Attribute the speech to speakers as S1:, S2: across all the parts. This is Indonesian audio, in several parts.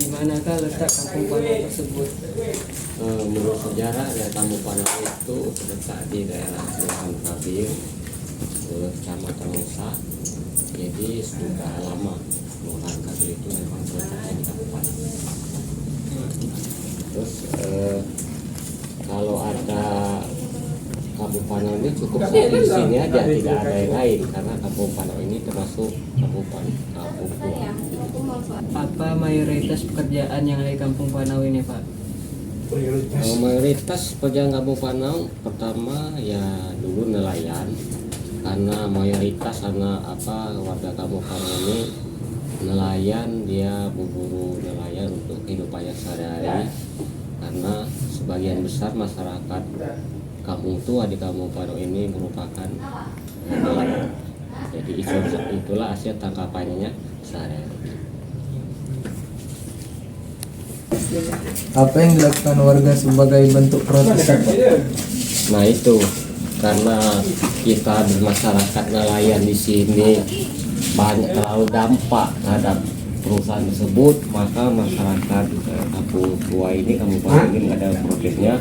S1: Di manakah letak Kampung Panau tersebut?
S2: Menurut sejarah ya, Kampung Panau itu terletak di daerah Kelurahan Kabir, Kecamatan Nusa. Jadi sudah lama Kelurahan Kabir itu memang terletaknya di Kampung Panau. Terus kalau ada Kampung Panau ini cukup di sini aja, tidak ada yang lain karena Kampung Panau ini termasuk kampung tua.
S1: Apa mayoritas pekerjaan yang ada di Kampung Panau ini, Pak?
S2: Mayoritas pekerjaan Kampung Panau pertama ya dulu nelayan, karena mayoritas warga Kampung Panau ini nelayan, dia berburu nelayan untuk kehidupannya sehari-hari, karena sebagian besar masyarakat kampung tua di Kampung Panau ini merupakan nelayan. Jadi itulah hasil tangkapannya sehari-hari.
S3: Apa yang dilakukan warga sebagai bentuk protes, Pak?
S2: Nah itu karena kita bermasyarakat nelayan di sini banyak terlalu dampak terhadap perusahaan tersebut, maka masyarakat kampung tua ini, Kampung Panau ini ada protesnya,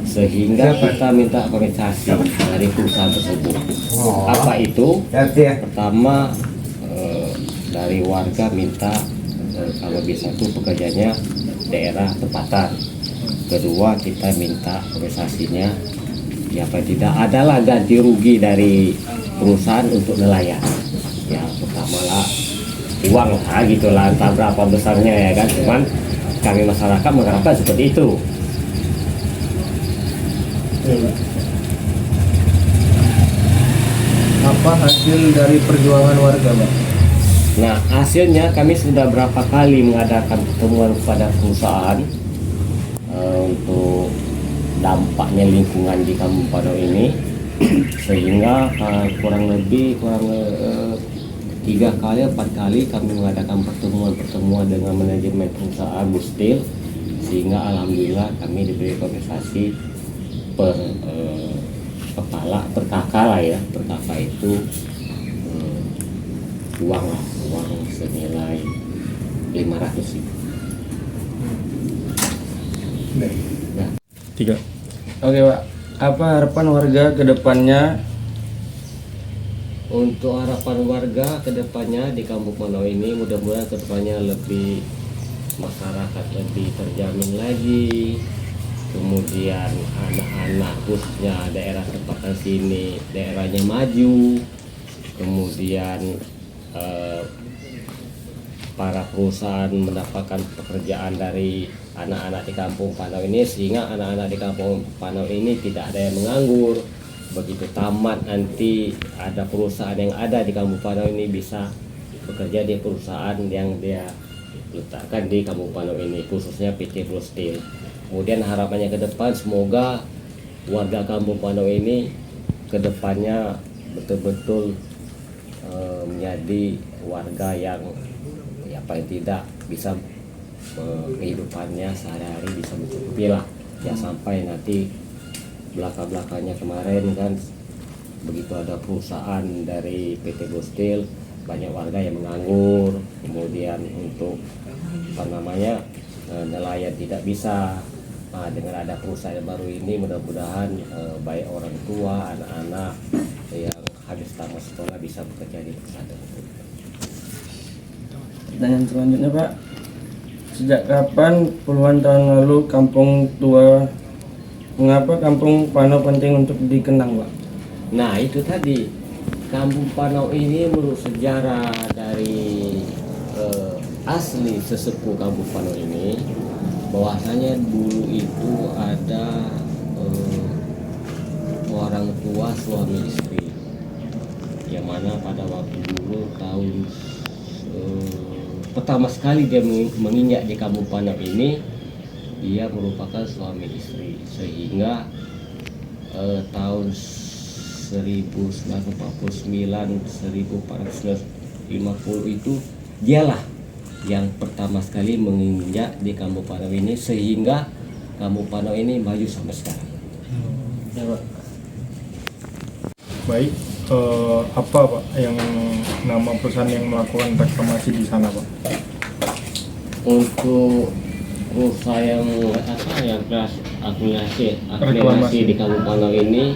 S2: sehingga kita minta kompensasi dari perusahaan tersebut. Apa itu? Pertama dari warga minta kalau bisa itu pekerjaannya daerah tempatan. Kedua kita minta kompensasinya ya, apa tidak adalah ganti rugi dari perusahaan untuk nelayan. Ya pertama lah uang lah gitulah, entah berapa besarnya ya kan, cuman kami masyarakat mengharapkan seperti itu.
S3: Apa hasil dari perjuangan warga, Pak?
S2: Nah hasilnya kami sudah berapa kali mengadakan pertemuan kepada perusahaan untuk dampaknya lingkungan di Kampung Panau ini, sehingga kurang lebih 3 kali 4 kali kami mengadakan pertemuan dengan manajemen perusahaan Bustil, sehingga alhamdulillah kami diberi kompensasi per kepala, per kakak lah ya, per kakak itu uang senilai 500.000. Nah.
S4: 3. Oke, Pak. Apa harapan warga ke depannya?
S2: Untuk harapan warga ke depannya di Kampung Panau ini, mudah-mudahan ke depannya lebih masyarakat lebih terjamin lagi. Kemudian anak-anak khususnya daerah tempatan sini daerahnya maju. Kemudian para perusahaan mendapatkan pekerjaan dari anak-anak di Kampung Panau ini, sehingga anak-anak di Kampung Panau ini tidak ada yang menganggur. Begitu tamat nanti ada perusahaan yang ada di Kampung Panau ini bisa bekerja di perusahaan yang dia letakkan di Kampung Panau ini, khususnya PT Bustil. Kemudian harapannya ke depan semoga warga Kampung Panau ini ke depannya betul-betul menjadi warga yang ya paling tidak bisa kehidupannya sehari-hari bisa mencukupi lah, ya sampai nanti belakang-belakangnya kemarin kan begitu ada perusahaan dari PT Bustil banyak warga yang menganggur, kemudian untuk nelayan tidak bisa. Nah, dengan ada perusahaan baru ini mudah-mudahan baik orang tua, anak-anak yang habis tamat sekolah bisa bekerja di perusahaan tersebut.
S4: Pertanyaan selanjutnya, Pak. Sejak kapan puluhan tahun lalu Kampung Tua, mengapa Kampung Panau penting untuk dikenang, Pak?
S2: Nah itu tadi, Kampung Panau ini menurut sejarah dari asli sesepuh Kampung Panau ini, bahwasanya dulu itu ada orang tua suami istri. yang mana pada waktu dulu tahun pertama sekali dia menginjak di Kampung Panau ini, dia merupakan suami istri, sehingga tahun 1949 1450 itu dialah yang pertama sekali menginjak di Kampung Panau ini, sehingga Kampung Panau ini maju sampai sekarang.
S1: Ya, Pak.
S5: Baik, apa Pak yang nama perusahaan yang melakukan reklamasi di sana Pak?
S2: Untuk perusahaan yang aklimasi di Kampung Panau ini,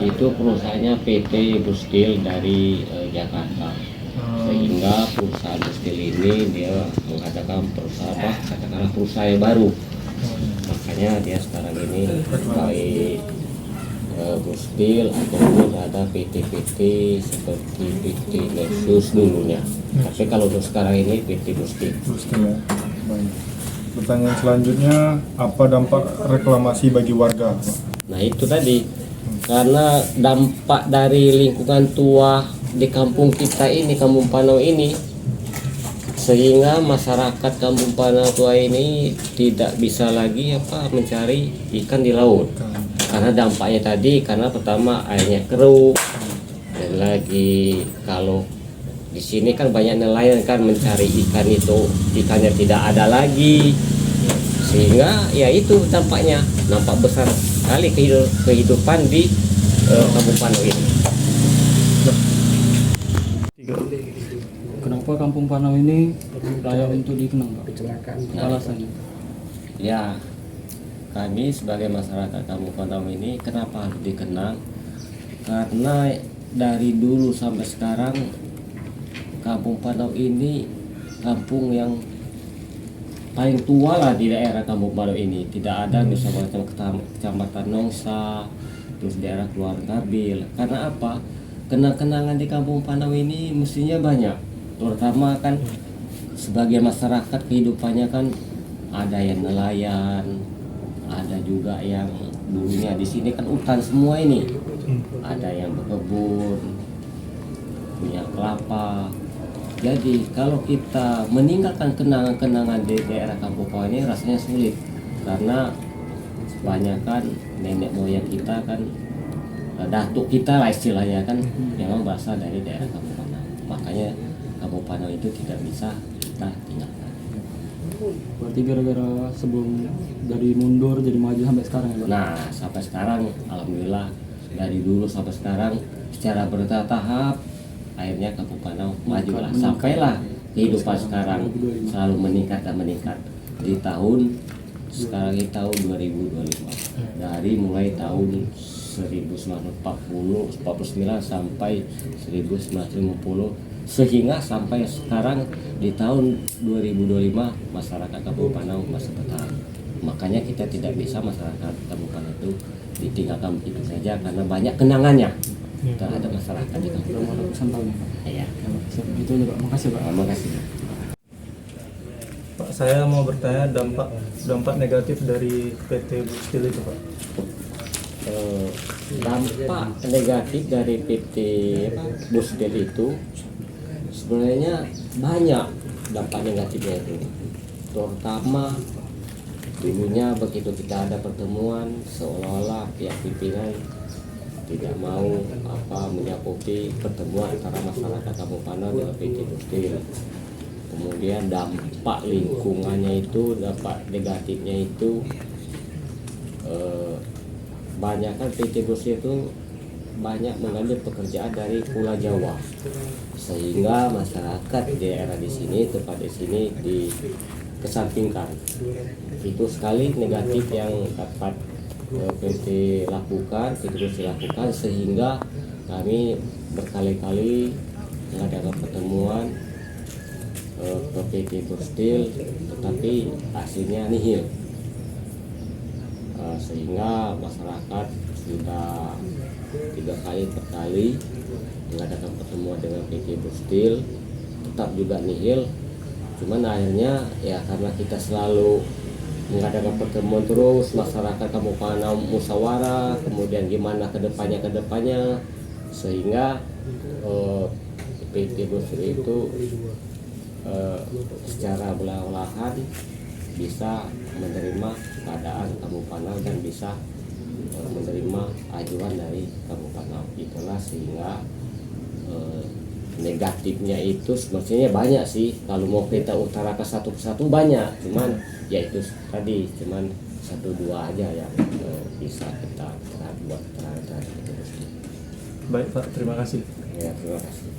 S2: itu perusahaannya PT Bustil dari Jakarta. Sehingga perusahaan Bustil ini dia mengadakan katakanlah perusahaan baru. Makanya dia sekarang ini baik Bustil ataupun ada PT-PT seperti PT Nexus dulunya. Tapi kalau untuk sekarang ini PT Bustil.
S5: Ya. Baik. Pertanyaan selanjutnya, apa dampak reklamasi bagi warga Pak?
S2: Nah itu tadi, karena dampak dari lingkungan tua di kampung kita ini, Kampung Panau ini, sehingga masyarakat Kampung Panau tua ini tidak bisa lagi mencari ikan di laut. Karena dampaknya tadi, karena pertama airnya keruh, dan lagi kalau di sini kan banyak nelayan kan mencari ikan itu, ikannya tidak ada lagi, sehingga ya itu dampaknya nampak besar sekali kehidupan di Kampung Panau ini.
S1: Kenapa Kampung Panau ini layak untuk dikenang, Pak? Alasannya?
S2: Ya, kami sebagai masyarakat Kampung Panau ini kenapa harus dikenang? Karena dari dulu sampai sekarang Kampung Panau ini kampung yang paling tua lah di daerah Kampung Panau ini. Tidak ada misalnya Kecamatan Nongsa, terus daerah Keluarga Bil. Karena apa? Kenang-kenangan di Kampung Panau ini mestinya banyak. Terutama kan sebagai masyarakat kehidupannya kan ada yang nelayan, ada juga yang dulunya di sini kan hutan semua ini. Ada yang berkebun, punya kelapa. Jadi kalau kita meninggalkan kenangan-kenangan di daerah Kampung Panau ini rasanya sulit, karena kebanyakan nenek moyang kita kan, datuk kita lah istilahnya kan, memang berasal dari daerah Kampung Panau. Makanya Kampung Panau itu tidak bisa kita tinggalkan.
S1: Berarti gara-gara sebelum dari mundur jadi maju sampai sekarang ya, Pak?
S2: Nah sampai sekarang alhamdulillah, dari dulu sampai sekarang secara bertahap akhirnya Kampung Panau majulah, sampailah kehidupan sekarang selalu meningkat dan meningkat. Di tahun sekarang ini tahun 2025, dari mulai tahun 1949 sampai 1950, sehingga sampai sekarang di tahun 2025 masyarakat Kampung Panau masih bertahan. Makanya kita tidak bisa masyarakat Kampung Panau itu ditinggalkan begitu saja, karena banyak kenangannya terhadap masyarakat di Kampung Panau.
S1: Ratusan tahun ya, Pak?
S2: Iya.
S1: Itu aja, Pak. Makasih, Pak.
S2: Terima kasih.
S5: Pak, saya mau bertanya dampak negatif dari PT Bustil itu Pak.
S2: Dampak negatif dari PT Bustil itu sebenarnya banyak dampak negatifnya itu. Terutama dulunya begitu kita ada pertemuan, seolah-olah pihak pimpinan tidak mau menyaputi pertemuan antara masyarakat Kampung Panau dengan PT Bustil. Kemudian dampak lingkungannya itu, dampak negatifnya itu banyak kan PT Bustil itu banyak mengambil pekerjaan dari Pulau Jawa, sehingga masyarakat di daerah di sini, tempat di sini dikesampingkan. Itu sekali negatif yang dapat PT Bustil lakukan, sehingga kami berkali-kali mengadakan pertemuan ke PT Bustil, tetapi hasilnya nihil. Sehingga masyarakat sudah 3 kali mengadakan pertemuan dengan PT Bustil, tetap juga nihil. Cuman akhirnya ya karena kita selalu mengadakan pertemuan terus, masyarakat Kampung Panau musyawarah, kemudian gimana kedepannya, sehingga PT Busri itu secara belahan bisa menerima keadaan Kampung Panau dan bisa menerima ajuan dari Kampung Panau. Itulah sehingga negatifnya itu sebenarnya banyak sih. Kalau mau kita utarakan satu persatu banyak, cuman ya itu tadi cuman 1-2 aja yang bisa kita buat terhadap itu.
S5: Baik Pak, terima kasih.
S2: Ya, terima kasih.